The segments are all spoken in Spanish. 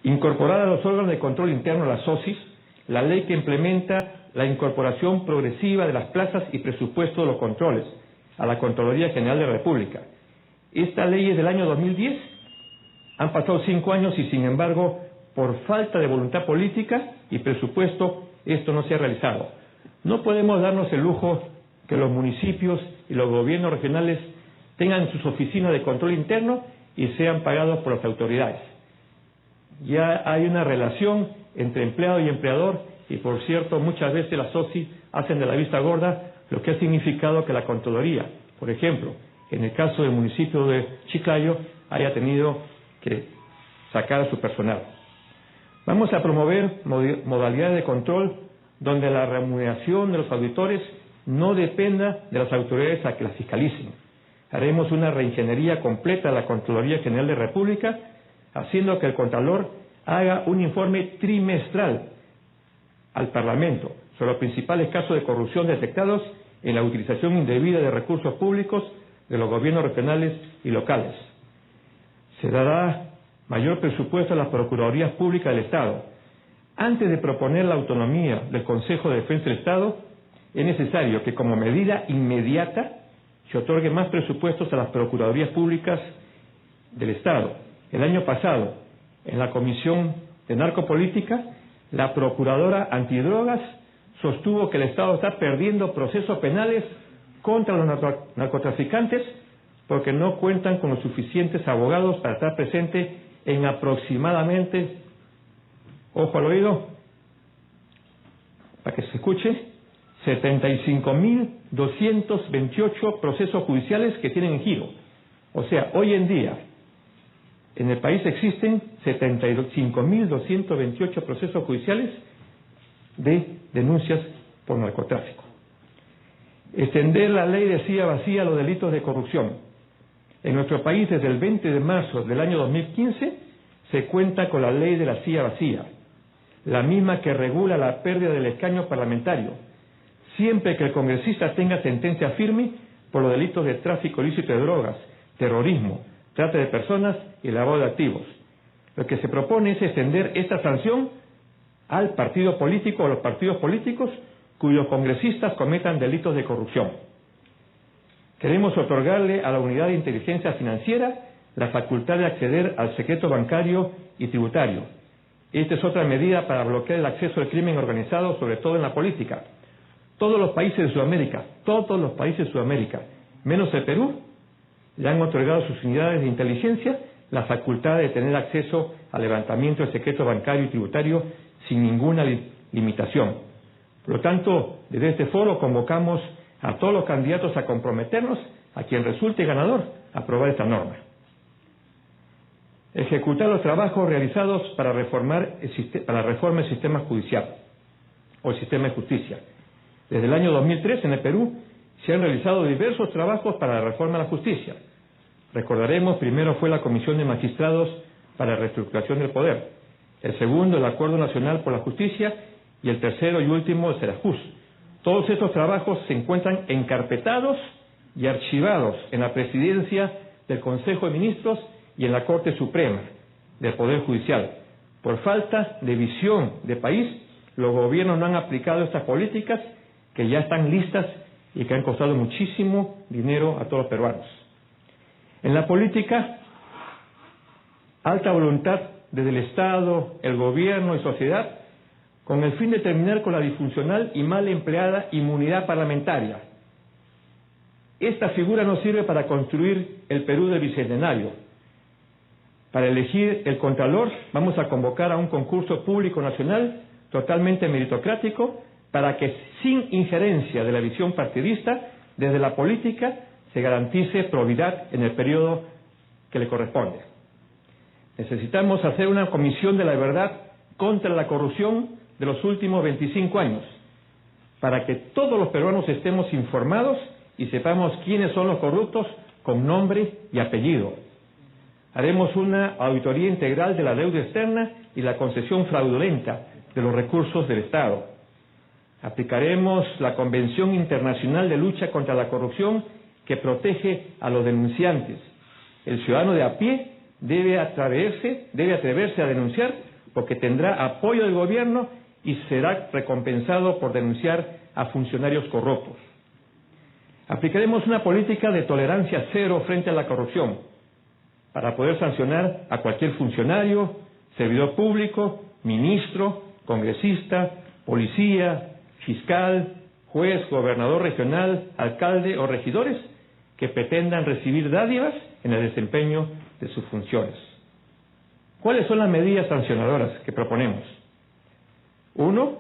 Incorporar a los órganos de control interno, las SOSIs, la ley que implementa la incorporación progresiva de las plazas y presupuesto de los controles a la Contraloría General de la República. Esta ley es del año 2010, han pasado 5 años y sin embargo, por falta de voluntad política y presupuesto, esto no se ha realizado. No podemos darnos el lujo que los municipios y los gobiernos regionales tengan sus oficinas de control interno y sean pagados por las autoridades. Ya hay una relación entre empleado y empleador y, por cierto, muchas veces las SOSI hacen de la vista gorda, lo que ha significado que la Contraloría, por ejemplo, en el caso del municipio de Chiclayo, haya tenido que sacar a su personal. Vamos a promover modalidades de control donde la remuneración de los auditores no dependa de las autoridades a que las fiscalicen. Haremos una reingeniería completa de la Contraloría General de la República, haciendo que el Contralor haga un informe trimestral al Parlamento sobre los principales casos de corrupción detectados en la utilización indebida de recursos públicos de los gobiernos regionales y locales. Se dará mayor presupuesto a las Procuradurías Públicas del Estado. Antes de proponer la autonomía del Consejo de Defensa del Estado, es necesario que como medida inmediata se otorgue más presupuestos a las Procuradurías Públicas del Estado. El año pasado, en la Comisión de Narcopolítica, la Procuradora Antidrogas sostuvo que el Estado está perdiendo procesos penales contra los narcotraficantes porque no cuentan con los suficientes abogados para estar presente en aproximadamente, ojo al oído, para que se escuche, 75.228 procesos judiciales que tienen en giro. O sea, hoy en día, en el país existen 75.228 procesos judiciales de denuncias por narcotráfico. Extender la ley de silla vacía a los delitos de corrupción. En nuestro país, desde el 20 de marzo del año 2015, se cuenta con la ley de la silla vacía, la misma que regula la pérdida del escaño parlamentario, siempre que el congresista tenga sentencia firme por los delitos de tráfico ilícito de drogas, terrorismo, trata de personas y lavado de activos. Lo que se propone es extender esta sanción al partido político o a los partidos políticos cuyos congresistas cometan delitos de corrupción. Queremos otorgarle a la Unidad de Inteligencia Financiera la facultad de acceder al secreto bancario y tributario. Esta es otra medida para bloquear el acceso al crimen organizado, sobre todo en la política. Todos los países de Sudamérica, menos el Perú, le han otorgado a sus unidades de inteligencia la facultad de tener acceso al levantamiento del secreto bancario y tributario sin ninguna limitación. Por lo tanto, desde este foro convocamos a todos los candidatos a comprometernos, a quien resulte ganador, a aprobar esta norma. Ejecutar los trabajos realizados para reforma del sistema judicial o el sistema de justicia. Desde el año 2003 en el Perú se han realizado diversos trabajos para la reforma de la justicia. Recordaremos, primero fue la Comisión de Magistrados para la Reestructuración del Poder, el segundo el Acuerdo Nacional por la Justicia y el tercero y último el Serajus. Todos estos trabajos se encuentran encarpetados y archivados en la Presidencia del Consejo de Ministros y en la Corte Suprema del Poder Judicial. Por falta de visión de país, los gobiernos no han aplicado estas políticas que ya están listas y que han costado muchísimo dinero a todos los peruanos. En la política, alta voluntad desde el Estado, el gobierno y sociedad, con el fin de terminar con la disfuncional y mal empleada inmunidad parlamentaria. Esta figura nos sirve para construir el Perú del Bicentenario. Para elegir el Contralor, vamos a convocar a un concurso público nacional totalmente meritocrático para que, sin injerencia de la visión partidista, desde la política se garantice probidad en el periodo que le corresponde. Necesitamos hacer una comisión de la verdad contra la corrupción de los últimos 25 años, para que todos los peruanos estemos informados y sepamos quiénes son los corruptos con nombre y apellido. Haremos una auditoría integral de la deuda externa y la concesión fraudulenta de los recursos del Estado. Aplicaremos la Convención Internacional de Lucha contra la Corrupción que protege a los denunciantes. El ciudadano de a pie debe atreverse a denunciar porque tendrá apoyo del gobierno y será recompensado por denunciar a funcionarios corruptos. Aplicaremos una política de tolerancia cero frente a la corrupción para poder sancionar a cualquier funcionario, servidor público, ministro, congresista, policía, fiscal, juez, gobernador regional, alcalde o regidores que pretendan recibir dádivas en el desempeño de sus funciones. ¿Cuáles son las medidas sancionadoras que proponemos? 1.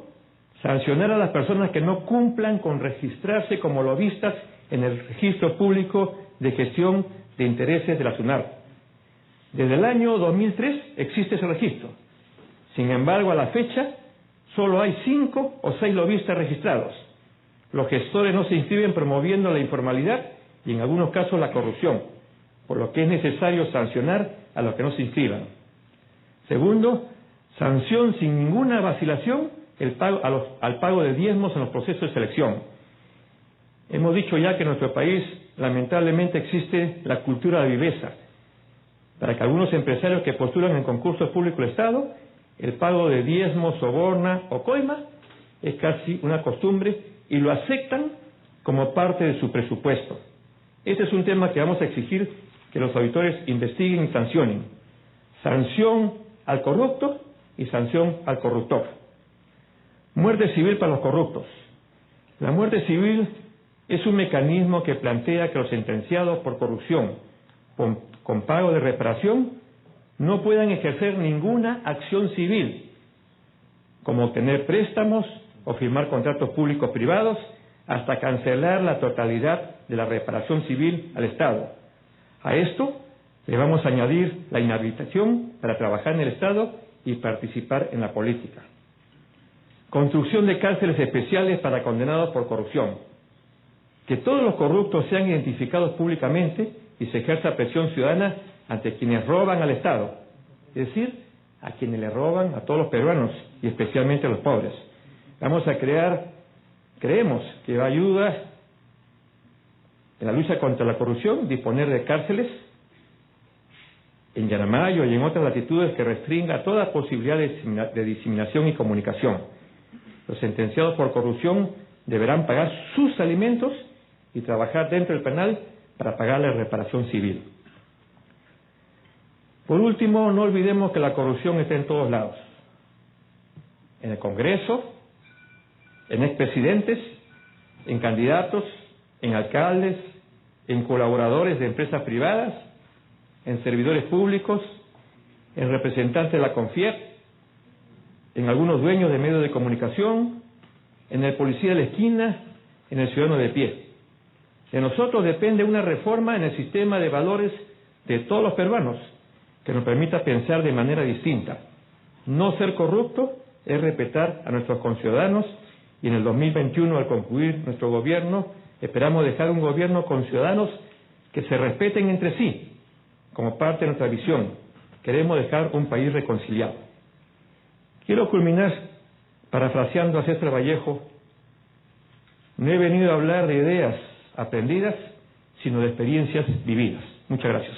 Sancionar a las personas que no cumplan con registrarse como lobistas en el Registro Público de Gestión de Intereses de la SUNAR. Desde el año 2003 existe ese registro. Sin embargo, a la fecha, solo hay 5 o 6 lobistas registrados. Los gestores no se inscriben promoviendo la informalidad y en algunos casos la corrupción, por lo que es necesario sancionar a los que no se inscriban. Segundo, sanción sin ninguna vacilación al pago de diezmos en los procesos de selección. Hemos dicho ya que en nuestro país lamentablemente existe la cultura de viveza, para que algunos empresarios que postulan en concursos públicos del Estado, el pago de diezmos, soborna o coima es casi una costumbre y lo aceptan como parte de su presupuesto. Este es un tema que vamos a exigir que los auditores investiguen y sancionen. Sanción al corrupto y sanción al corruptor. Muerte civil para los corruptos. La muerte civil es un mecanismo que plantea que los sentenciados por corrupción con pago de reparación no puedan ejercer ninguna acción civil, como obtener préstamos o firmar contratos públicos privados, hasta cancelar la totalidad de la reparación civil al Estado. A esto le vamos a añadir la inhabilitación para trabajar en el Estado y participar en la política. Construcción de cárceles especiales para condenados por corrupción. Que todos los corruptos sean identificados públicamente y se ejerza presión ciudadana ante quienes roban al Estado, es decir, a quienes le roban a todos los peruanos y especialmente a los pobres. Vamos a creemos que va a ayudar en la lucha contra la corrupción disponer de cárceles en Llamayo y en otras latitudes que restringa toda posibilidad de diseminación y comunicación. Los sentenciados por corrupción deberán pagar sus alimentos y trabajar dentro del penal para pagar la reparación civil. Por último, no olvidemos que la corrupción está en todos lados. En el Congreso, en expresidentes, en candidatos, en alcaldes, en colaboradores de empresas privadas, en servidores públicos, en representantes de la CONFIEP, en algunos dueños de medios de comunicación, en el policía de la esquina, en el ciudadano de pie. De nosotros depende una reforma en el sistema de valores de todos los peruanos que nos permita pensar de manera distinta. No ser corrupto es respetar a nuestros conciudadanos y en el 2021, al concluir nuestro gobierno, esperamos dejar un gobierno con ciudadanos que se respeten entre sí, como parte de nuestra visión. Queremos dejar un país reconciliado. Quiero culminar parafraseando a César Vallejo: no he venido a hablar de ideas aprendidas, sino de experiencias vividas. Muchas gracias.